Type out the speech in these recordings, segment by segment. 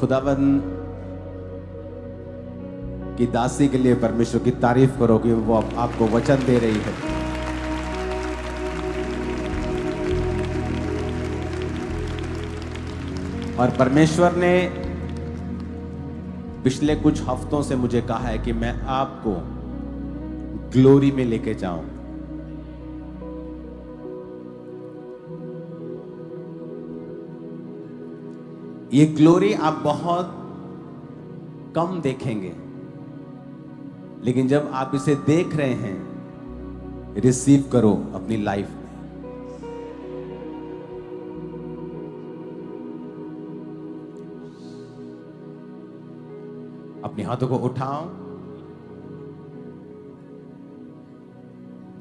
खुदावन की दासी के लिए परमेश्वर की तारीफ करो कि वो आपको वचन दे रही है। और परमेश्वर ने पिछले कुछ हफ्तों से मुझे कहा है कि मैं आपको ग्लोरी में लेके जाऊं। ये ग्लोरी आप बहुत कम देखेंगे, लेकिन जब आप इसे देख रहे हैं, रिसीव करो अपनी लाइफ में। अपने हाथों को उठाओ।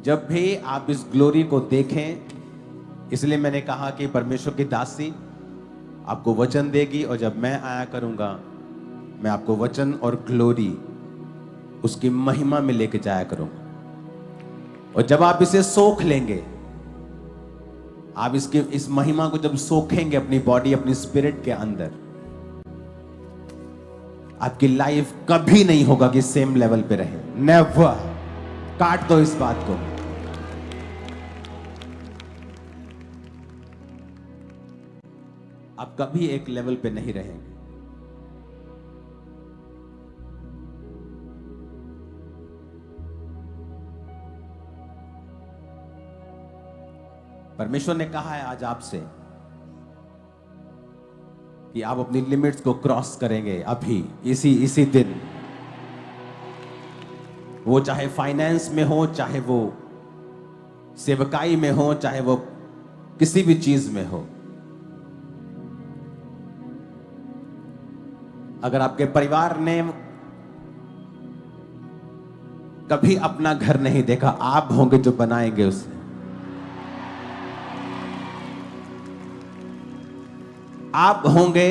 जब भी आप इस ग्लोरी को देखें, इसलिए मैंने कहा कि परमेश्वर की दासी आपको वचन देगी, और जब मैं आया करूंगा, मैं आपको वचन और ग्लोरी उसकी महिमा में लेके जाया करूंगा। और जब आप इसे सोख लेंगे, आप इस महिमा को जब सोखेंगे अपनी बॉडी, अपनी स्पिरिट के अंदर, आपकी लाइफ कभी नहीं होगा कि सेम लेवल पे रहे। नेवर। काट दो इस बात को। आप कभी एक लेवल पे नहीं रहेंगे। परमेश्वर ने कहा है आज आपसे कि आप अपनी लिमिट्स को क्रॉस करेंगे अभी, इसी दिन। वो चाहे फाइनेंस में हो, चाहे वो सेवकाई में हो, चाहे वो किसी भी चीज में हो। अगर आपके परिवार ने कभी अपना घर नहीं देखा, आप होंगे जो बनाएंगे उसे। आप होंगे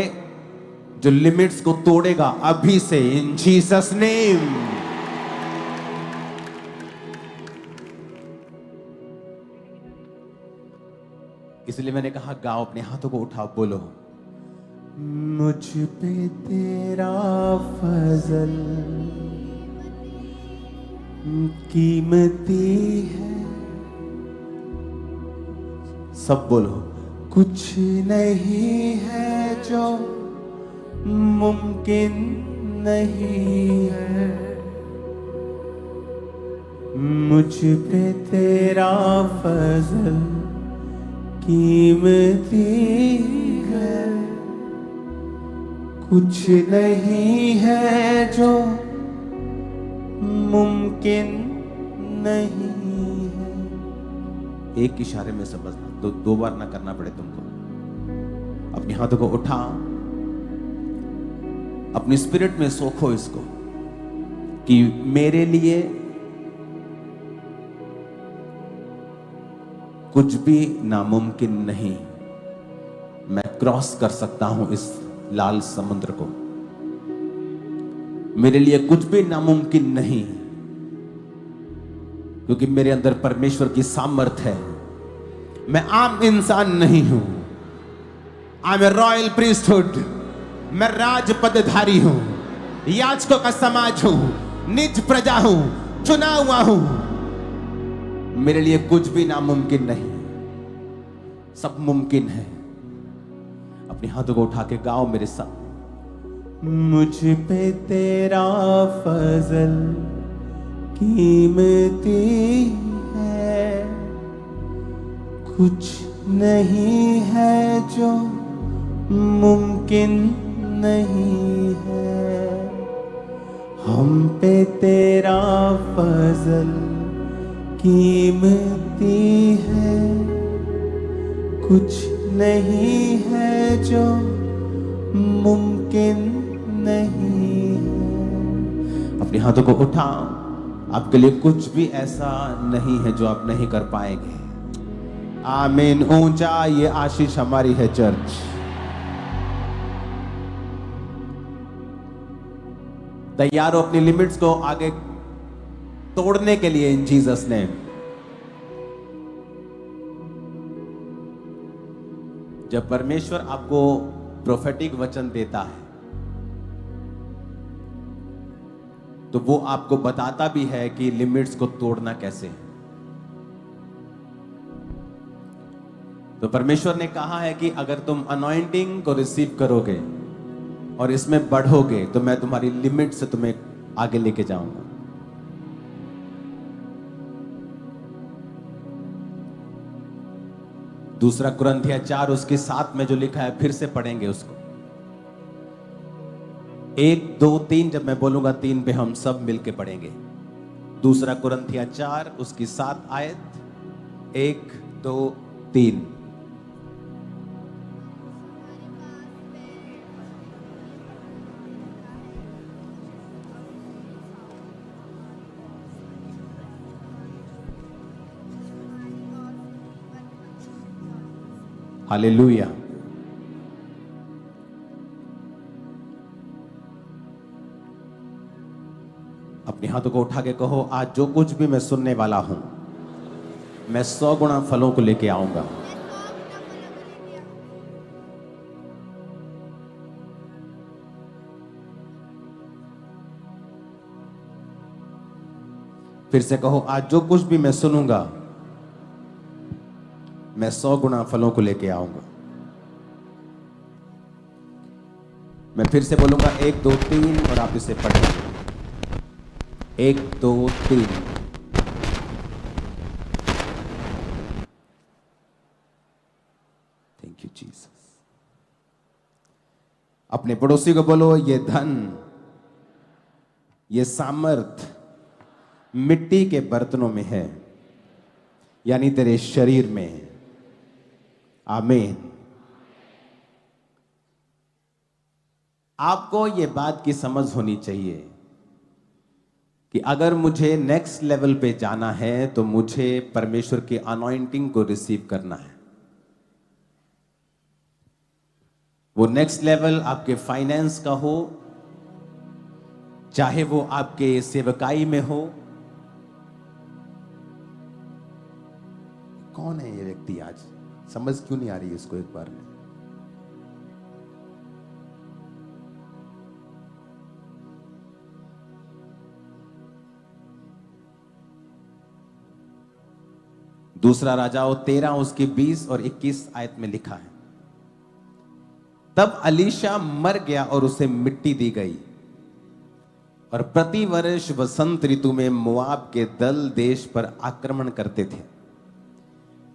जो लिमिट्स को तोड़ेगा अभी से, इन जीसस नेम। इसलिए मैंने कहा गाओ, अपने हाथों को उठाओ, बोलो, मुझ पे तेरा फजल कीमती है। सब बोलो, कुछ नहीं है जो मुमकिन नहीं है। मुझ पे तेरा फजल कीमती है। कुछ नहीं है जो मुमकिन नहीं है। एक इशारे में समझना, दो बार ना करना पड़े तुमको। अपने हाथों को उठाओ, अपनी स्पिरिट में सोखो इसको कि मेरे लिए कुछ भी नामुमकिन नहीं। मैं क्रॉस कर सकता हूं इस लाल समुद्र को। मेरे लिए कुछ भी नामुमकिन नहीं, क्योंकि मेरे अंदर परमेश्वर की सामर्थ्य है। मैं आम इंसान नहीं हूं। I am a royal priesthood. मैं राज पदधारी हूं, याजकों का समाज हूं, निज प्रजा हूं, चुना हुआ हूं। मेरे लिए कुछ भी नामुमकिन नहीं, सब मुमकिन है। अपने हाथों को उठा के गाओ मेरे साथ, मुझ पे तेरा फजल कीमती है। कुछ नहीं है जो मुमकिन नहीं है। हम पे तेरा फजल कीमती है। कुछ नहीं है जो मुमकिन नहीं है। अपने हाथों को उठाओ। आपके लिए कुछ भी ऐसा नहीं है जो आप नहीं कर पाएंगे। आमीन। ऊंचा ये आशीष हमारी है चर्च। तैयार हो अपनी लिमिट्स को आगे तोड़ने के लिए इन जीसस नेम। जब परमेश्वर आपको प्रोफेटिक वचन देता है, तो वो आपको बताता भी है कि लिमिट्स को तोड़ना कैसे है। तो परमेश्वर ने कहा है कि अगर तुम अनॉइंटिंग को रिसीव करोगे और इसमें बढ़ोगे तो मैं तुम्हारी लिमिट से तुम्हें आगे लेके जाऊंगा। दूसरा कुरिन्थियों 4 उसके 7 में जो लिखा है, फिर से पढ़ेंगे उसको। 1 2 3 जब मैं बोलूंगा 3 पे हम सब मिलके पढ़ेंगे। दूसरा कुरिन्थियों 4 उसकी 7 आयत, 1 2 3। हालेलुया। अपने हाथों को उठा के कहो, आज जो कुछ भी मैं सुनने वाला हूं, मैं 100 गुना फलों को लेके आऊंगा। फिर से कहो, आज जो कुछ भी मैं सुनूंगा, मैं 100 गुना फलों को लेके आऊंगा। मैं फिर से बोलूंगा 1 2 3 और आप इसे पढ़ेंगे। 1 2 3। Thank you Jesus. अपने पड़ोसी को बोलो, ये धन, ये सामर्थ मिट्टी के बर्तनों में है, यानी तेरे शरीर में है। आमीन। आपको यह बात की समझ होनी चाहिए कि अगर मुझे नेक्स्ट लेवल पे जाना है तो मुझे परमेश्वर की अनॉइंटिंग को रिसीव करना है। वो नेक्स्ट लेवल आपके फाइनेंस का हो, चाहे वो आपके सेवकाई में हो। कौन है ये व्यक्ति? आज समझ क्यों नहीं आ रही इसको? एक बार में दूसरा राजाओं 13 उसकी 20 और 21 आयत में लिखा है, तब अलीशा मर गया और उसे मिट्टी दी गई। और प्रति वर्ष वसंत ऋतु में मोआब के दल देश पर आक्रमण करते थे।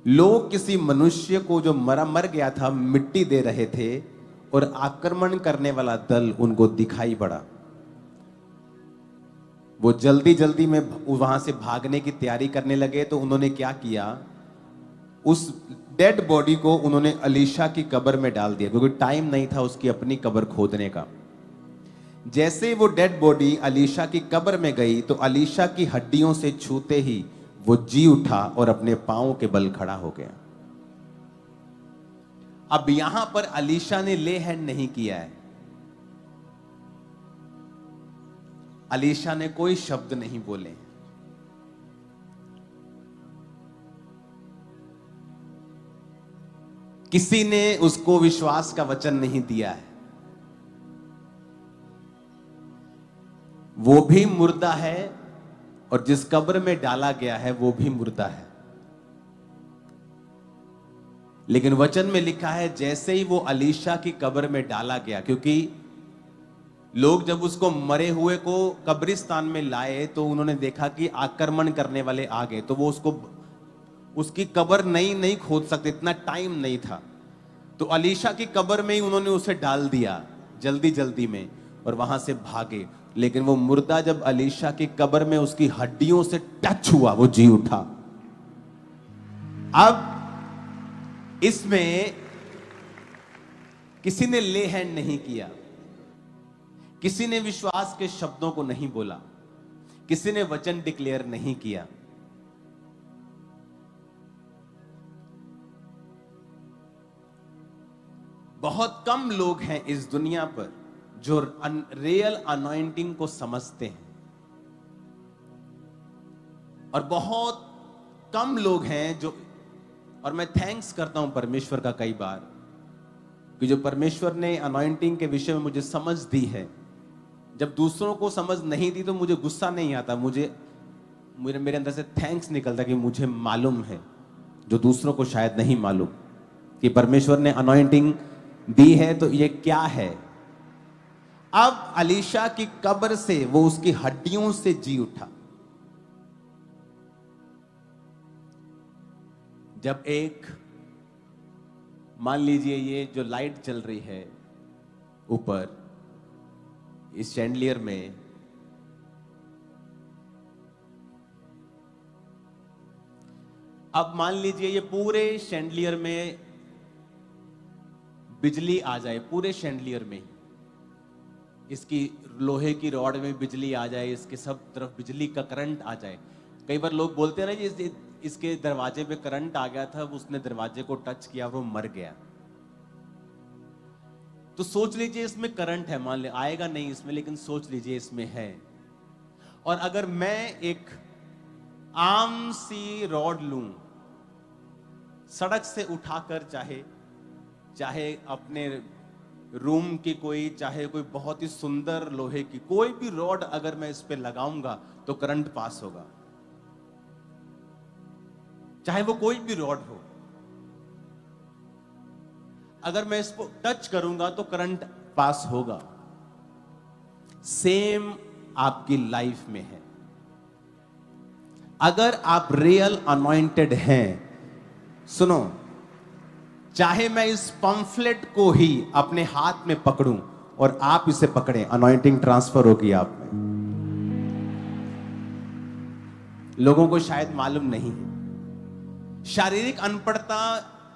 लोग किसी मनुष्य को जो मर गया था मिट्टी दे रहे थे और आक्रमण करने वाला दल उनको दिखाई पड़ा। वो जल्दी जल्दी में वहां से भागने की तैयारी करने लगे। तो उन्होंने क्या किया, उस डेड बॉडी को उन्होंने अलीशा की कब्र में डाल दिया, क्योंकि टाइम नहीं था उसकी अपनी कब्र खोदने का। जैसे वो डेड बॉडी अलीशा की कब्र में गई तो अलीशा की हड्डियों से छूते ही वो जी उठा और अपने पांव के बल खड़ा हो गया। अब यहां पर अलीशा ने ले हैंड नहीं किया है, अलीशा ने कोई शब्द नहीं बोले। किसी ने उसको विश्वास का वचन नहीं दिया है। वो भी मुर्दा है और जिस कब्र में डाला गया है वो भी मुर्दा है। लेकिन वचन में लिखा है जैसे ही वो अलीशा की कब्र में डाला गया, क्योंकि लोग जब उसको मरे हुए को कब्रिस्तान में लाए तो उन्होंने देखा कि आक्रमण करने वाले आ गए, तो वो उसकी कब्र नहीं खोद सकते, इतना टाइम नहीं था। तो अलीशा की कब्र में ही उन्होंने उसे डाल दिया जल्दी जल्दी में और वहां से भागे। लेकिन वो मुर्दा जब अलीशा की कब्र में उसकी हड्डियों से टच हुआ, वो जी उठा। अब इसमें किसी ने ले हैंड नहीं किया, किसी ने विश्वास के शब्दों को नहीं बोला, किसी ने वचन डिक्लेयर नहीं किया। बहुत कम लोग हैं इस दुनिया पर जो रियल अनॉइंटिंग को समझते हैं, और बहुत कम लोग हैं जो, और मैं थैंक्स करता हूं परमेश्वर का कई बार कि जो परमेश्वर ने अनॉइंटिंग के विषय में मुझे समझ दी है, जब दूसरों को समझ नहीं थी तो मुझे गुस्सा नहीं आता, मेरे अंदर से थैंक्स निकलता कि मुझे मालूम है जो दूसरों को शायद नहीं मालूम, कि परमेश्वर ने अनॉइंटिंग दी है तो ये क्या है। अब अलीशा की कब्र से वो उसकी हड्डियों से जी उठा। जब एक, मान लीजिए ये जो लाइट चल रही है ऊपर इस शैंडलियर में, अब मान लीजिए ये पूरे शैंडलियर में बिजली आ जाए, पूरे शैंडलियर में इसकी लोहे की रॉड में बिजली आ जाए, इसके सब तरफ बिजली का करंट आ जाए। कई बार लोग बोलते हैं ना जी इसके दरवाजे पे करंट आ गया था, उसने दरवाजे को टच किया, वो मर गया। तो सोच लीजिए इसमें करंट है, मान ले आएगा नहीं इसमें, लेकिन सोच लीजिए इसमें है। और अगर मैं एक आम सी रॉड लूं, सड़क से उठाकर, चाहे अपने रूम की कोई, चाहे कोई बहुत ही सुंदर लोहे की कोई भी रॉड अगर मैं इस पे लगाऊंगा तो करंट पास होगा, चाहे वो कोई भी रॉड हो। अगर मैं इसको टच करूंगा तो करंट पास होगा। सेम आपकी लाइफ में है। अगर आप रियल अनॉइंटेड हैं, सुनो, चाहे मैं इस पंफलेट को ही अपने हाथ में पकड़ूं और आप इसे पकड़ें, अनॉइंटिंग ट्रांसफर होगी आप में। लोगों को शायद मालूम नहीं है। शारीरिक अनपढ़ता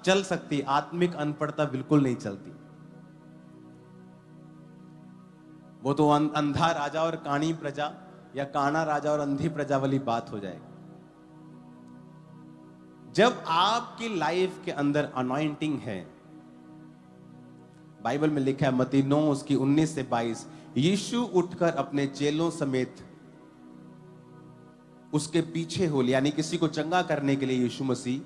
चल सकती, आत्मिक अनपढ़ता बिल्कुल नहीं चलती। वो तो अंधा राजा और काणी प्रजा, या काना राजा और अंधी प्रजा वाली बात हो जाएगी। जब आपकी लाइफ के अंदर अनॉइंटिंग है, बाइबल में लिखा है मत्ती 9 उसकी 19 से 22, यीशु उठकर अपने चेलों समेत उसके पीछे हो लिया, यानी किसी को चंगा करने के लिए यीशु मसीह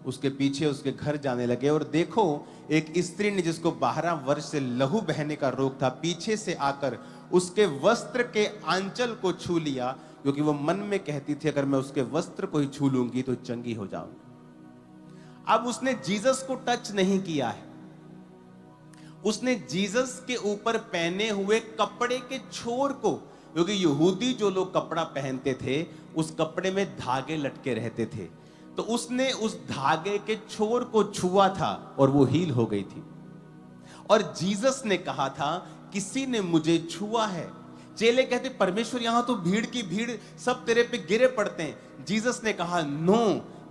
उसके पीछे उसके घर जाने लगे। और देखो, एक स्त्री ने जिसको 12 वर्ष से लहू बहने का रोग था, पीछे से आकर उसके वस्त्र के आंचल को छू लिया, क्योंकि वो मन में कहती थी अगर मैं उसके वस्त्र को ही छू लूंगी तो चंगी हो जाऊंगी। अब उसने जीसस को टच नहीं किया है, उसने जीसस के ऊपर पहने हुए कपड़े के छोर को, क्योंकि यहूदी जो लोग कपड़ा पहनते थे उस कपड़े में धागे लटके रहते थे, तो उसने उस धागे के छोर को छुआ था और वो हील हो गई थी। और जीसस ने कहा था किसी ने मुझे छुआ है। चेले कहते परमेश्वर यहां तो भीड़ की भीड़ सब तेरे पे गिरे पड़ते हैं। जीसस ने कहा नो,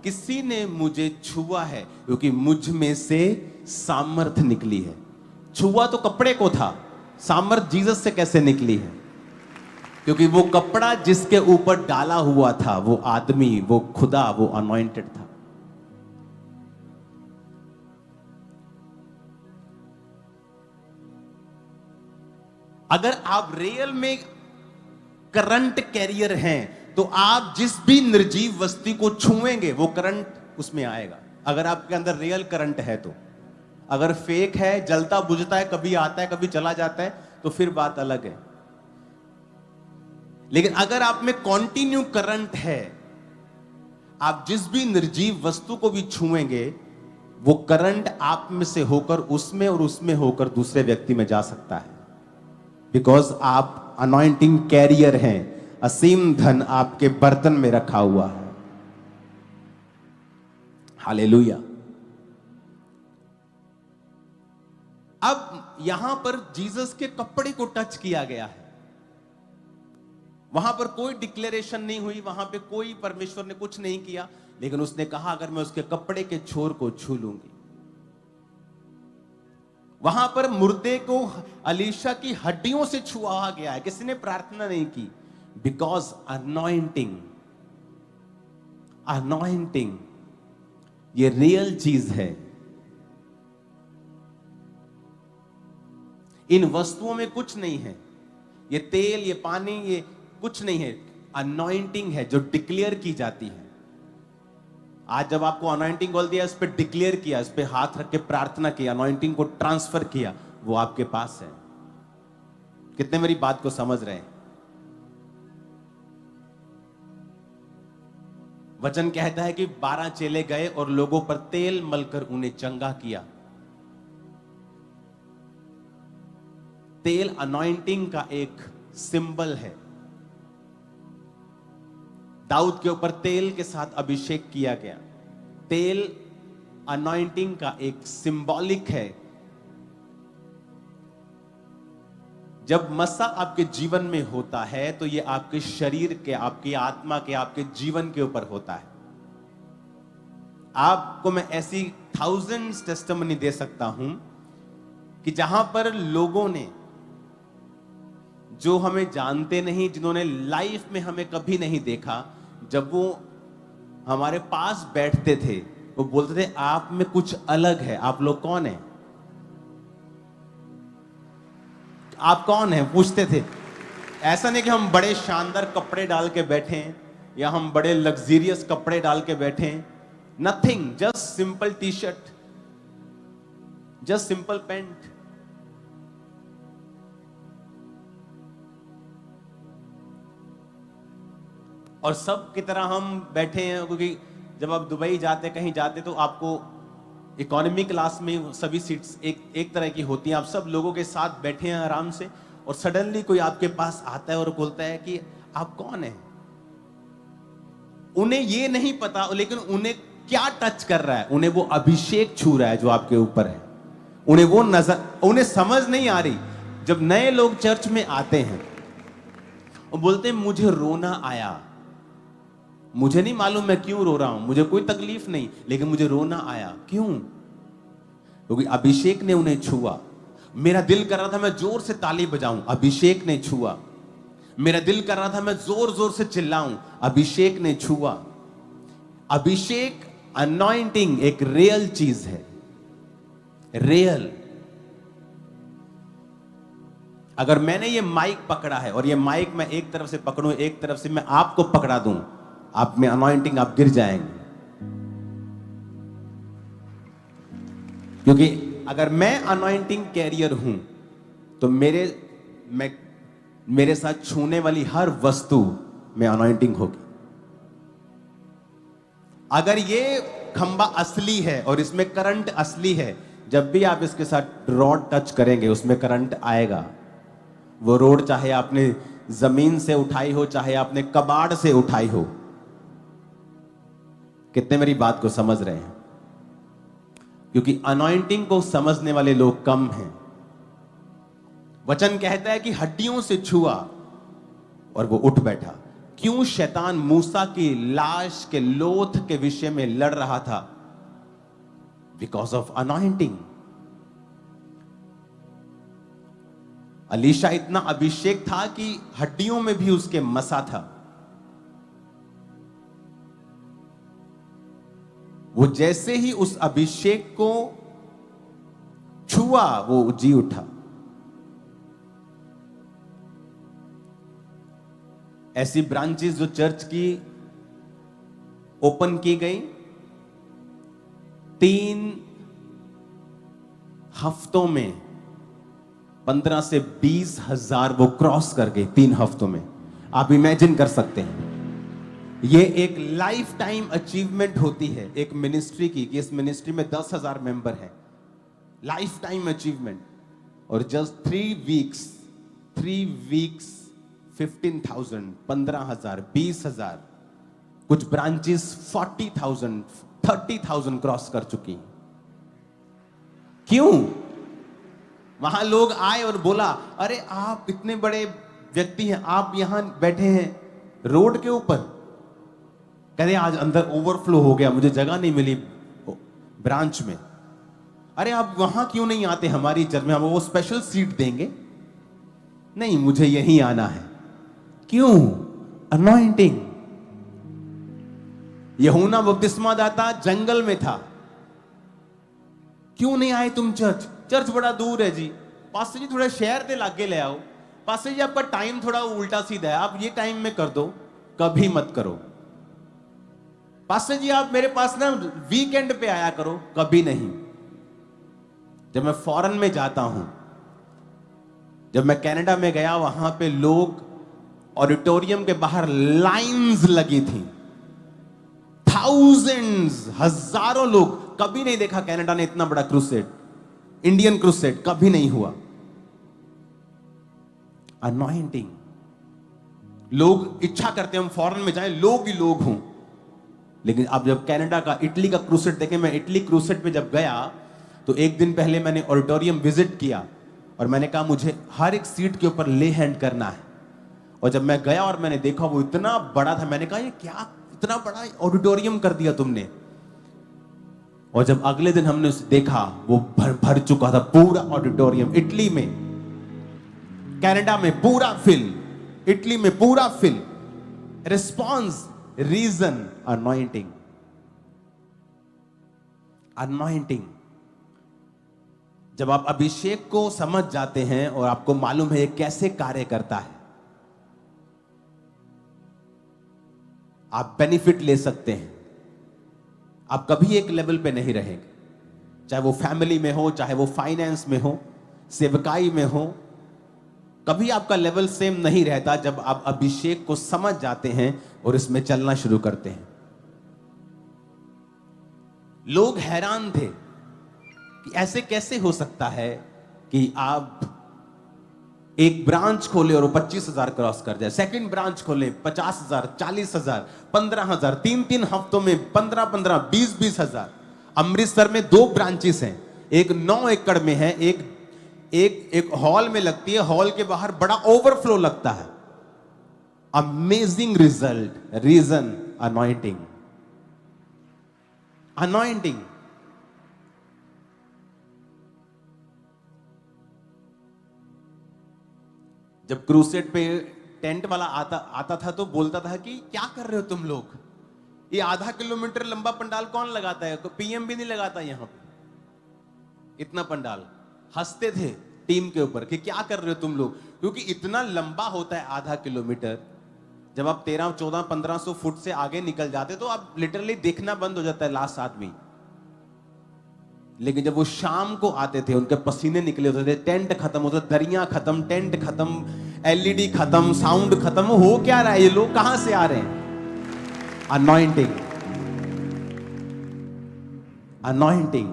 किसी ने मुझे छुआ है क्योंकि मुझ में से सामर्थ निकली है। छुआ तो कपड़े को था, सामर्थ जीसस से कैसे निकली है? क्योंकि वो कपड़ा जिसके ऊपर डाला हुआ था, वो आदमी, वो खुदा, वो अनॉइंटेड था। अगर आप रियल में करंट कैरियर हैं तो आप जिस भी निर्जीव वस्तु को छुएंगे वो करंट उसमें आएगा। अगर आपके अंदर रियल करंट है तो। अगर फेक है, जलता बुझता है, कभी आता है कभी चला जाता है, तो फिर बात अलग है। लेकिन अगर आप में कॉन्टिन्यू करंट है, आप जिस भी निर्जीव वस्तु को भी छुएंगे वो करंट आप में से होकर उसमें और उसमें होकर दूसरे व्यक्ति में जा सकता है। बिकॉज आप अनॉइंटिंग कैरियर हैं। असीम धन आपके बर्तन में रखा हुआ है। हालेलुया। अब यहां पर जीसस के कपड़े को टच किया गया है। वहां पर कोई डिक्लेरेशन नहीं हुई, वहां पे कोई परमेश्वर ने कुछ नहीं किया, लेकिन उसने कहा अगर मैं उसके कपड़े के छोर को छू लूंगी। वहां पर मुर्दे को अलीशा की हड्डियों से छुआ गया है, किसी ने प्रार्थना नहीं की। बिकॉज अनॉइंटिंग, अनॉइंटिंग ये रियल चीज है। इन वस्तुओं में कुछ नहीं है, ये तेल, ये पानी, ये कुछ नहीं है। अनॉइंटिंग है जो डिक्लेयर की जाती है। आज जब आपको अनॉइंटिंग बोल दिया, इस पे डिक्लेयर किया, इस पे हाथ रख के प्रार्थना की, अनॉइंटिंग को ट्रांसफर किया, वो आपके पास है। कितने मेरी बात को समझ रहे हैं? वचन कहता है कि 12 चेले गए और लोगों पर तेल मलकर उन्हें चंगा किया। तेल अनॉइंटिंग का एक सिंबल है। दाऊद के ऊपर तेल के साथ अभिषेक किया गया। तेल अनॉइंटिंग का एक सिंबॉलिक है। जब मसा आपके जीवन में होता है तो ये आपके शरीर के, आपकी आत्मा के, आपके जीवन के ऊपर होता है। आपको मैं ऐसी थाउजेंड्स टेस्टिमनी दे सकता हूं कि जहां पर लोगों ने, जो हमें जानते नहीं, जिन्होंने लाइफ में हमें कभी नहीं देखा, जब वो हमारे पास बैठते थे वो बोलते थे आप में कुछ अलग है। आप लोग कौन हैं? आप कौन हैं पूछते थे। ऐसा नहीं कि हम बड़े शानदार कपड़े डाल के बैठे हैं या हम बड़े लग्जरियस कपड़े डाल के बैठे हैं। Nothing, just simple T shirt, just simple pant. और सब की तरह हम बैठे हैं, क्योंकि जब आप दुबई जाते, कहीं जाते, तो आपको इकोनॉमी क्लास में सभी सीट्स एक तरह की होती हैं। आप सब लोगों के साथ बैठे हैं आराम से, और सडनली कोई आपके पास आता है और बोलता है कि आप कौन हैं। उन्हें ये नहीं पता, लेकिन उन्हें क्या टच कर रहा है, उन्हें वो अभिषेक छू रहा है जो आपके ऊपर है। उन्हें वो नजर, उन्हें समझ नहीं आ रही। जब नए लोग चर्च में आते हैं और बोलते हैं मुझे रोना आया, मुझे नहीं मालूम मैं क्यों रो रहा हूं, मुझे कोई तकलीफ नहीं, लेकिन मुझे रोना आया। क्यों? क्योंकि अभिषेक ने उन्हें छुआ। मेरा दिल कर रहा था मैं जोर से ताली बजाऊं, अभिषेक ने छुआ। मेरा दिल कर रहा था मैं जोर जोर से चिल्लाऊं, अभिषेक ने छुआ। अभिषेक, अनॉइंटिंग एक रियल चीज है, रियल। अगर मैंने ये माइक पकड़ा है और ये माइक मैं एक तरफ से पकड़ूं, एक तरफ से मैं आपको पकड़ा दूं, आप में अनॉइंटिंग, आप गिर जाएंगे। क्योंकि अगर मैं अनॉइंटिंग कैरियर हूं तो मेरे साथ छूने वाली हर वस्तु में अनॉइंटिंग होगी। अगर ये खंबा असली है और इसमें करंट असली है, जब भी आप इसके साथ रॉड टच करेंगे उसमें करंट आएगा। वो रोड चाहे आपने जमीन से उठाई हो, चाहे आपने कबाड़ से उठाई हो। कितने मेरी बात को समझ रहे हैं? क्योंकि अनॉइंटिंग को समझने वाले लोग कम हैं। वचन कहता है कि हड्डियों से छुआ और वो उठ बैठा। क्यों शैतान मूसा की लाश के लोथ के विषय में लड़ रहा था? Because of anointing. अलीशा इतना अभिषेक था कि हड्डियों में भी उसके मसा था। वो जैसे ही उस अभिषेक को छुआ वो जी उठा। ऐसी ब्रांचेस जो चर्च की ओपन की गई, 3 हफ्तों में 15 से 20 हजार वो क्रॉस कर गए 3 हफ्तों में। आप इमेजिन कर सकते हैं। ये एक लाइफ टाइम अचीवमेंट होती है एक मिनिस्ट्री की, कि इस मिनिस्ट्री में 10,000 मेंबर हैं। Life time achievement. और जस्ट 3 वीक्स 15,000, 15,000, 20,000, कुछ ब्रांचेस 40,000, 30,000 क्रॉस कर चुकी। क्यों? वहां लोग आए और बोला, अरे आप इतने बड़े व्यक्ति हैं, आप यहां बैठे हैं रोड के ऊपर। कहते आज अंदर ओवरफ्लो हो गया, मुझे जगह नहीं मिली ब्रांच में। अरे आप वहां क्यों नहीं आते हमारी चर्च में, हम वो स्पेशल सीट देंगे। नहीं, मुझे यहीं आना है। क्यों? अनॉइंटिंग। यूहन्ना बपतिस्मा दाता जंगल में था। क्यों नहीं आए तुम चर्च? चर्च बड़ा दूर है जी। पास्टर जी थोड़ा शहर के लागे ले आओ। पास्टर जी आपका टाइम थोड़ा उल्टा सीधा है, आप ये टाइम में कर दो। कभी मत करो। पास्टर जी आप मेरे पास ना वीकेंड पे आया करो। कभी नहीं। जब मैं फॉरेन में जाता हूं जब मैं कनाडा में गया, वहां पे लोग ऑडिटोरियम के बाहर लाइंस लगी थी, थाउजेंड्स, हजारों लोग। कभी नहीं देखा कनाडा ने इतना बड़ा क्रूसेड, इंडियन क्रूसेड कभी नहीं हुआ। अनॉइंटिंग, लोग इच्छा करते हैं हम फॉरेन में जाएं, लोग ही लोग हों। लेकिन अब जब कनाडा का, इटली का क्रूसेड देखें, मैं इटली क्रूसेड पे जब गया तो एक दिन पहले मैंने ऑडिटोरियम विजिट किया और मैंने कहा मुझे हर एक सीट के ऊपर ले हैंड करना है। और जब मैं गया और मैंने देखा वो इतना बड़ा था, मैंने कहा ये क्या इतना बड़ा ऑडिटोरियम कर दिया तुमने। और जब अगले दिन हमने उसे देखा, वो भर भर चुका था पूरा ऑडिटोरियम। इटली में, कनाडा में पूरा फिल, इटली में पूरा fill. Response, reason, anointing. Anointing, जब आप अभिषेक को समझ जाते हैं और आपको मालूम है ये कैसे कार्य करता है, आप बेनिफिट ले सकते हैं। आप कभी एक लेवल पे नहीं रहेंगे, चाहे वो फैमिली में हो, चाहे वो फाइनेंस में हो, सेवकाई में हो, कभी आपका लेवल सेम नहीं रहता जब आप अभिषेक को समझ जाते हैं और इसमें चलना शुरू करते हैं। लोग हैरान थे कि ऐसे कैसे हो सकता है कि आप एक ब्रांच खोले और वो 25,000 क्रॉस कर जाए, सेकंड ब्रांच खोले 50,000, 40,000, 15,000, 3 हफ्तों में 15,15, 20,000। अमृतसर में 2 ब्रांचेस हैं, एक 9 एकड़ में है, एक हॉल में लगती है, हॉल के बाहर बड़ा ओवरफ्लो लगता है। Amazing result, reason, anointing. Anointing, जब क्रूसेड पे टेंट वाला आता था तो बोलता था कि क्या कर रहे हो तुम लोग, ये आधा किलोमीटर लंबा पंडाल कौन लगाता है, पीएम भी नहीं लगाता यहां पे इतना पंडाल। हंसते थे टीम के ऊपर कि क्या कर रहे हो तुम लोग, क्योंकि इतना लंबा होता है आधा किलोमीटर। जब आप 13, 14, 1500 फुट से आगे निकल जाते तो आप लिटरली देखना बंद हो जाता है लास्ट आदमी। लेकिन जब वो शाम को आते थे, उनके पसीने निकले होते थे, टेंट खत्म होता, दरियां खत्म, टेंट खत्म, एलईडी खत्म, साउंड खत्म, हो क्या रहा है, ये लोग कहां से आ रहे हैं। Anointing, anointing.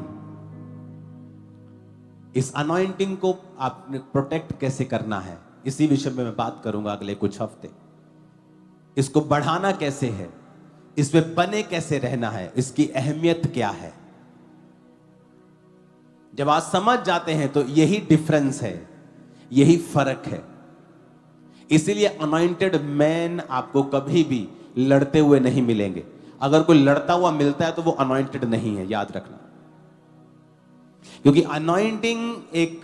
इस अनॉइंटिंग को आपने प्रोटेक्ट कैसे करना है, इसी विषय में मैं बात करूंगा अगले कुछ हफ्ते। इसको बढ़ाना कैसे है, इस पे बने कैसे रहना है, इसकी अहमियत क्या है। जब आप समझ जाते हैं तो यही डिफरेंस है, यही फर्क है। इसीलिए अनॉइंटेड मैन आपको कभी भी लड़ते हुए नहीं मिलेंगे। अगर कोई लड़ता हुआ मिलता है तो वो अनॉइंटेड नहीं है, याद रखना। क्योंकि अनॉइंटिंग एक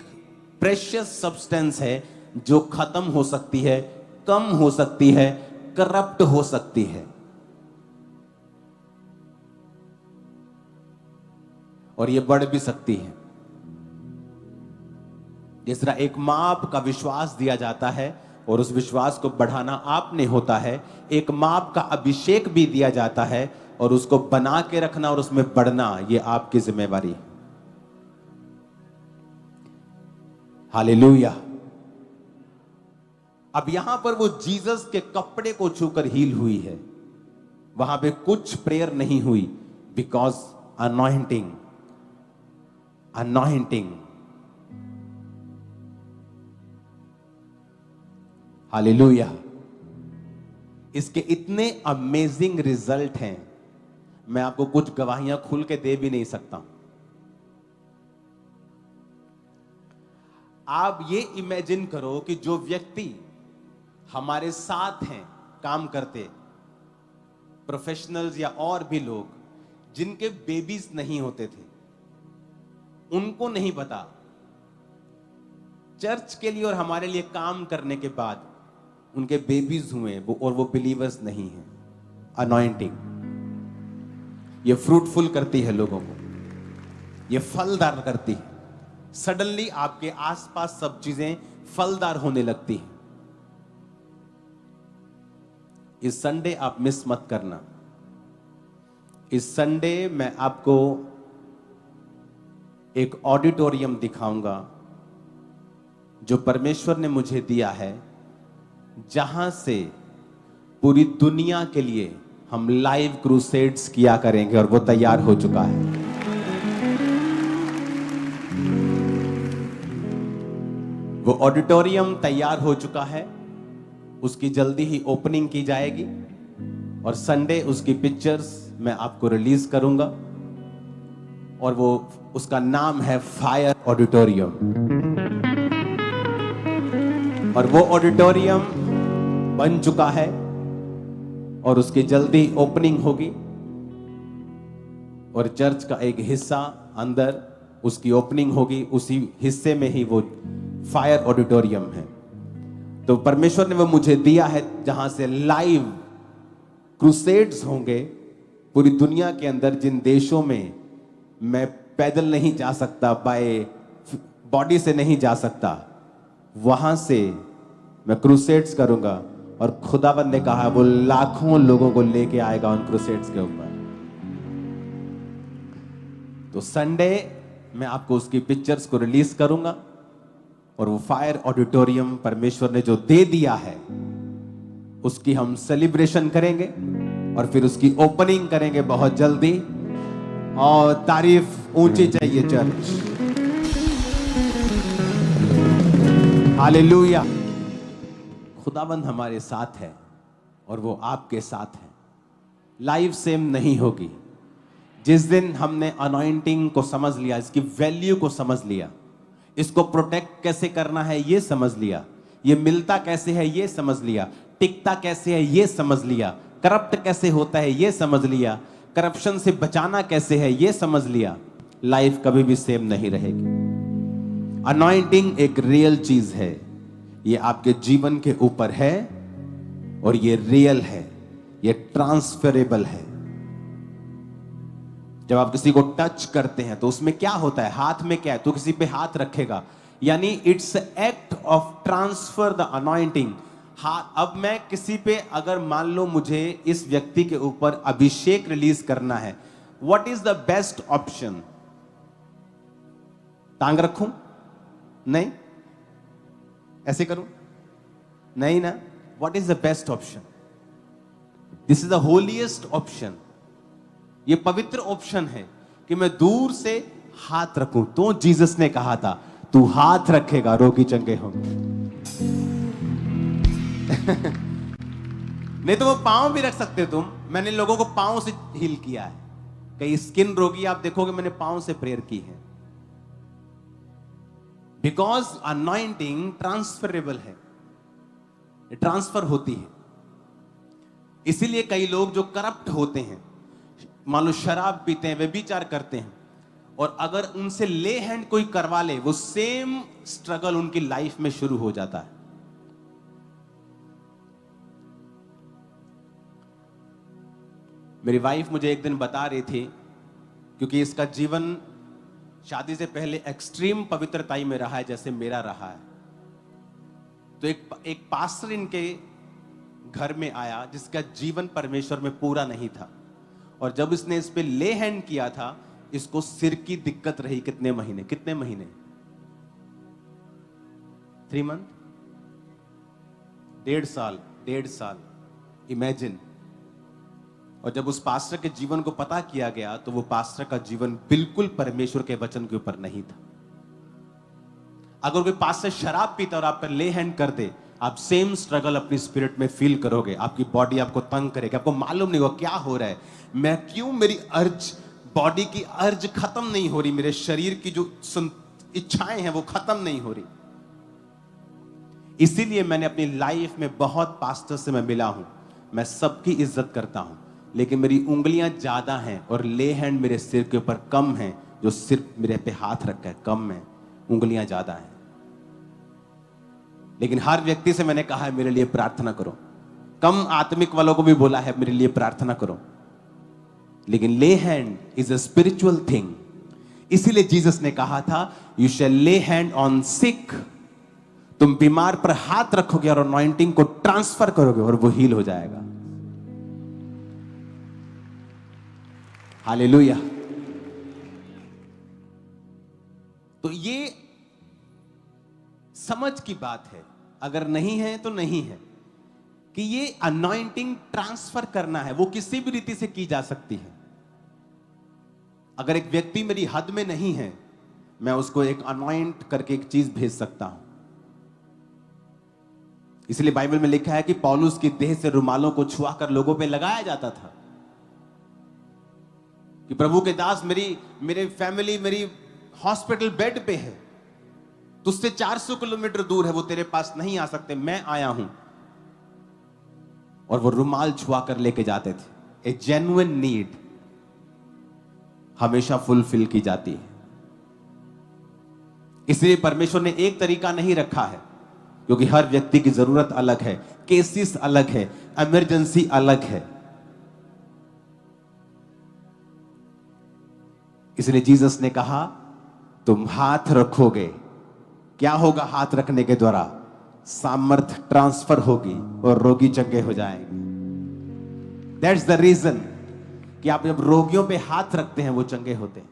प्रेशियस सब्सटेंस है जो खत्म हो सकती है, कम हो सकती है, करप्ट हो सकती है, और ये बढ़ भी सकती है। जिस तरह एक माप का विश्वास दिया जाता है और उस विश्वास को बढ़ाना आपने होता है, एक माप का अभिषेक भी दिया जाता है और उसको बना के रखना और उसमें बढ़ना, ये आपकी जिम्मेवारी है। हालेलुया। अब यहां पर वो जीसस के कपड़े को छूकर हील हुई है, वहां पे कुछ प्रेयर नहीं हुई, बिकॉज अनॉइंटिंग, अनॉइंटिंग। हालेलुया। इसके इतने अमेजिंग रिजल्ट हैं, मैं आपको कुछ गवाहियां खुल के दे भी नहीं सकता। आप ये इमेजिन करो कि जो व्यक्ति हमारे साथ हैं, काम करते प्रोफेशनल्स या और भी लोग, जिनके बेबीज नहीं होते थे, उनको नहीं पता चर्च के लिए और हमारे लिए काम करने के बाद उनके बेबीज हुए वो, और वो बिलीवर्स नहीं हैं। अनॉइंटिंग ये फ्रूटफुल करती है लोगों को, ये फलदार करती है। सडनली आपके आसपास सब चीजें फलदार होने लगती हैं। इस संडे आप मिस मत करना। इस संडे मैं आपको एक ऑडिटोरियम दिखाऊंगा जो परमेश्वर ने मुझे दिया है, जहां से पूरी दुनिया के लिए हम लाइव क्रूसेड्स किया करेंगे, और वो तैयार हो चुका है। वो ऑडिटोरियम तैयार हो चुका है, उसकी जल्दी ही ओपनिंग की जाएगी, और संडे उसकी पिक्चर्स मैं आपको रिलीज करूंगा, और वो उसका नाम है फायर ऑडिटोरियम। और वो ऑडिटोरियम बन चुका है और उसकी जल्दी ओपनिंग होगी, और चर्च का एक हिस्सा अंदर उसकी ओपनिंग होगी, उसी हिस्से में ही वो फायर ऑडिटोरियम है। तो परमेश्वर ने वो मुझे दिया है जहां से लाइव क्रूसेड्स होंगे पूरी दुनिया के अंदर। जिन देशों में मैं पैदल नहीं जा सकता, बाय बॉडी से नहीं जा सकता, वहां से मैं क्रूसेड्स करूंगा, और खुदावंद ने कहा वो लाखों लोगों को लेके आएगा उन क्रूसेड्स के ऊपर। तो संडे मैं आपको उसकी पिक्चर्स को रिलीज करूंगा, और वो फायर ऑडिटोरियम परमेश्वर ने जो दे दिया है उसकी हम सेलिब्रेशन करेंगे, और फिर उसकी ओपनिंग करेंगे बहुत जल्दी। और तारीफ ऊंची चाहिए चर्च। हालेलुया। खुदाबंद हमारे साथ है और वो आपके साथ है। लाइफ सेम नहीं होगी। जिस दिन हमने अनॉइंटिंग को समझ लिया, इसकी वैल्यू को समझ लिया, इसको प्रोटेक्ट कैसे करना है ये समझ लिया, ये मिलता कैसे है ये समझ लिया, टिकता कैसे है ये समझ लिया, करप्ट कैसे होता है ये समझ लिया, करप्शन से बचाना कैसे है ये समझ लिया, लाइफ कभी भी सेम नहीं रहेगी। अनॉइंटिंग एक रियल चीज है, ये आपके जीवन के ऊपर है, और ये रियल है, ये ट्रांसफरेबल है। जब आप किसी को टच करते हैं तो उसमें क्या होता है, हाथ में क्या है, तो किसी पे हाथ रखेगा, यानी it's act of transfer the anointing. अब मैं किसी पे अगर मान लो मुझे इस व्यक्ति के ऊपर अभिषेक रिलीज करना है, what is the best option? टांग रखूं? नहीं। ऐसे करूं? नहीं ना। What is the best option? This is the holiest option. ये पवित्र ऑप्शन है कि मैं दूर से हाथ रखूं। तो जीसस ने कहा था तू हाथ रखेगा रोगी चंगे होंगे। नहीं तो वो पांव भी रख सकते तुम। मैंने लोगों को पांव से हील किया है। कई स्किन रोगी आप देखोगे मैंने पांव से प्रेयर की है, बिकॉज अनॉइंटिंग ट्रांसफरेबल है, ट्रांसफर होती है। इसीलिए कई लोग जो करप्ट होते हैं, मान लो शराब पीते हैं, व्यभिचार करते हैं, और अगर उनसे ले हैंड कोई करवा ले, वो सेम स्ट्रगल उनकी लाइफ में शुरू हो जाता है। मेरी वाइफ मुझे एक दिन बता रही थी, क्योंकि इसका जीवन शादी से पहले एक्सट्रीम पवित्रताई में रहा है जैसे मेरा रहा है। तो एक पास्टर इनके घर में आया जिसका जीवन परमेश्वर में पूरा नहीं था, और जब इसने इस पे ले हैंड किया था, इसको सिर की दिक्कत रही कितने महीने 3 मंथ, 1.5 साल इमेजिन। और जब उस पास्टर के जीवन को पता किया गया तो वो पास्टर का जीवन बिल्कुल परमेश्वर के वचन के ऊपर नहीं था। अगर कोई पास्टर शराब पीता और आप पर ले हैंड कर दे, आप सेम स्ट्रगल अपनी स्पिरिट में फील करोगे। आपकी बॉडी आपको तंग करेगी, आपको मालूम नहीं होगा क्या हो रहा है, मैं क्यों, मेरी अर्ज, बॉडी की अर्ज खत्म नहीं हो रही, मेरे शरीर की जो इच्छाएं हैं वो खत्म नहीं हो रही। इसीलिए मैंने अपनी लाइफ में बहुत पास्टर से मैं मिला हूं, मैं सबकी इज्जत करता हूं, लेकिन मेरी उंगलियां ज्यादा हैं और ले हैंड मेरे सिर के ऊपर कम है। जो सिर्फ मेरे पे हाथ रखा है कम है, उंगलियां ज्यादा हैं। लेकिन हर व्यक्ति से मैंने कहा है मेरे लिए प्रार्थना करो। कम आत्मिक वालों को भी बोला है मेरे लिए प्रार्थना करो। लेकिन ले hand is a spiritual thing. इसीलिए जीसस ने कहा था यू शैल ले हैंड ऑन सिक। तुम बीमार पर हाथ रखोगे और अनॉइंटिंग को ट्रांसफर करोगे और वो हील हो जाएगा। हालेलुया। तो ये समझ की बात है, अगर नहीं है तो नहीं है, कि ये अनॉइंटिंग ट्रांसफर करना है, वो किसी भी रीति से की जा सकती है। अगर एक व्यक्ति मेरी हद में नहीं है, मैं उसको एक अनॉइंट करके एक चीज भेज सकता हूं। इसलिए बाइबल में लिखा है कि पौलुस की देह से रुमालों को छुआकर लोगों पे लगाया जाता था कि प्रभु के दास, मेरी फैमिली मेरी हॉस्पिटल बेड पे है, तुझसे 400 किलोमीटर दूर है, वो तेरे पास नहीं आ सकते, मैं आया हूं। और वो रुमाल छुआकर लेके जाते थे। ए जेन्युइन नीड हमेशा फुलफिल की जाती है। इसलिए परमेश्वर ने एक तरीका नहीं रखा है, क्योंकि हर व्यक्ति की जरूरत अलग है, केसेस अलग है, इमरजेंसी अलग है। इसलिए जीसस ने कहा, तुम हाथ रखोगे, क्या होगा हाथ रखने के द्वारा? सामर्थ ट्रांसफर होगी और रोगी चंगे हो जाएंगे। दैट्स द रीजन कि आप जब रोगियों पे हाथ रखते हैं वो चंगे होते हैं।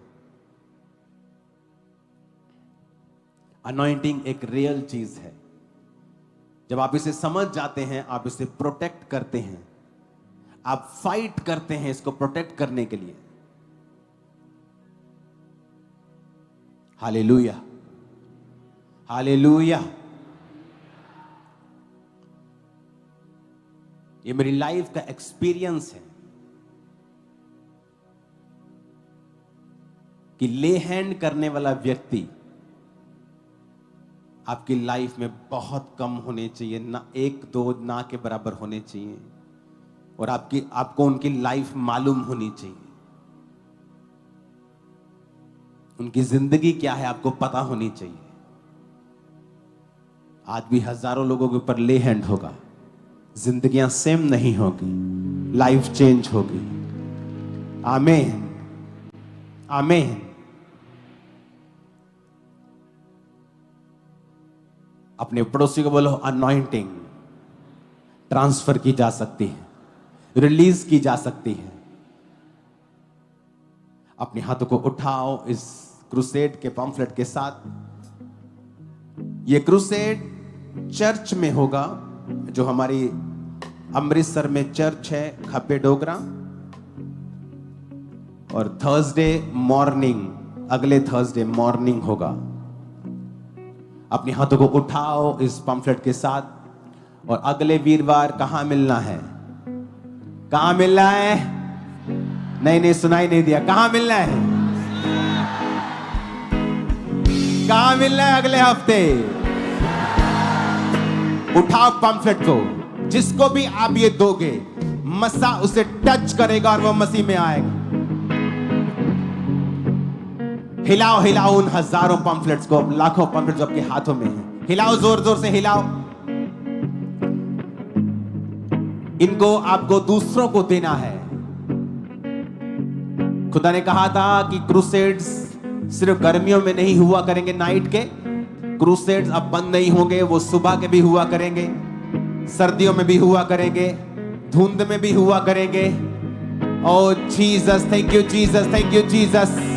अनॉइंटिंग एक रियल चीज है। जब आप इसे समझ जाते हैं, आप इसे प्रोटेक्ट करते हैं, आप फाइट करते हैं इसको प्रोटेक्ट करने के लिए। Hallelujah, hallelujah. ये मेरी लाइफ का एक्सपीरियंस है कि ले हैंड करने वाला व्यक्ति आपकी लाइफ में बहुत कम होने चाहिए, ना एक दो ना के बराबर होने चाहिए, और आपको उनकी लाइफ मालूम होनी चाहिए। उनकी जिंदगी क्या है आपको पता होनी चाहिए। आज भी हजारों लोगों के ऊपर ले हैंड होगा, जिंदगियां सेम नहीं होगी, लाइफ चेंज होगी। आमीन, आमीन। अपने पड़ोसी को बोलो, अनॉइंटिंग ट्रांसफर की जा सकती है, रिलीज की जा सकती है। अपने हाथों को उठाओ इस क्रूसेड के पम्फलेट के साथ। यह क्रूसेड चर्च में होगा, जो हमारी अमृतसर में चर्च है, खप्पे डोगरा, और थर्सडे मॉर्निंग, अगले थर्सडे मॉर्निंग होगा। अपने हाथों को उठाओ इस पम्फलेट के साथ। और अगले वीरवार कहां मिलना है? कहां मिलना है? नहीं, सुनाई नहीं दिया। कहां मिलना है? कहां मिलना है? अगले हफ्ते। उठाओ पम्फलेट को। जिसको भी आप ये दोगे, मसा उसे टच करेगा और वो मसीह में आएगा। हिलाओ हिलाओ उन हजारों पम्फलेट्स को, लाखों पम्फलेट्स आपके हाथों में हैं। हिलाओ, जोर जोर से हिलाओ। इनको आपको दूसरों को देना है। खुदा ने कहा था कि क्रूसेड्स सिर्फ गर्मियों में नहीं हुआ करेंगे, नाइट के क्रूसेड्स अब बंद नहीं होंगे, वो सुबह के भी हुआ करेंगे, सर्दियों में भी हुआ करेंगे, धुंध में भी हुआ करेंगे। Oh Jesus, thank you Jesus, thank you Jesus.